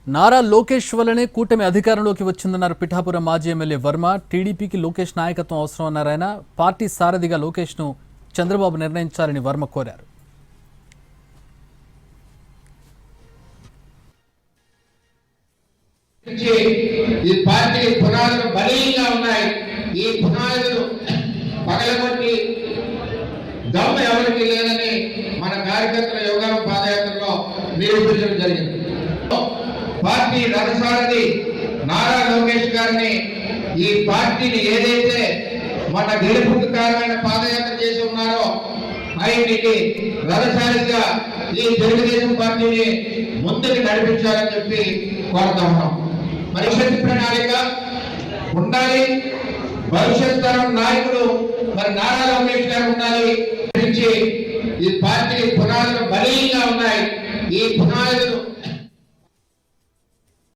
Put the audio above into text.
నారా లోకేష్ వల్లనే కూటమి అధికారంలోకి వచ్చిందన్నారు పిఠాపురం మాజీ ఎమ్మెల్యే వర్మ. టీడీపీకి లోకేష్ నాయకత్వం అవసరం అన్నారు ఆయన. పార్టీ సారథిగా లోకేష్ ను చంద్రబాబు నిర్ణయించాలని వర్మ కోరారు. ఈ పార్టీ పునాదులు బలీయంగా ఉన్నాయి. ఈ పునాదులు పగలగొట్టి దమ్ము ఎవరికి లేదని మన కార్యకర్తల యోగాల పాదయాత్రలో నిరూపించడం జరిగింది. పార్టీ రథసారథి నారా లోకేష్ గారిని ఈ పార్టీని ఏదైతే మన గెలుపుకు కారణమైన పాదయాత్ర చేసి ఉన్నారో ఆయనకి రథసారథిగా ఈ తెలుగుదేశం పార్టీని ముందుకు నడిపించాలని చెప్పి కోరుతా ఉన్నాం. భవిష్యత్ ప్రణాళిక ఉండాలి. భవిష్యత్ తరం నాయకుడు మరి నారా లోకేష్ గారు ఉండాలి. ఈ పార్టీ పునాదులు బలీయంగా ఉన్నాయి. ఈ పునాదులు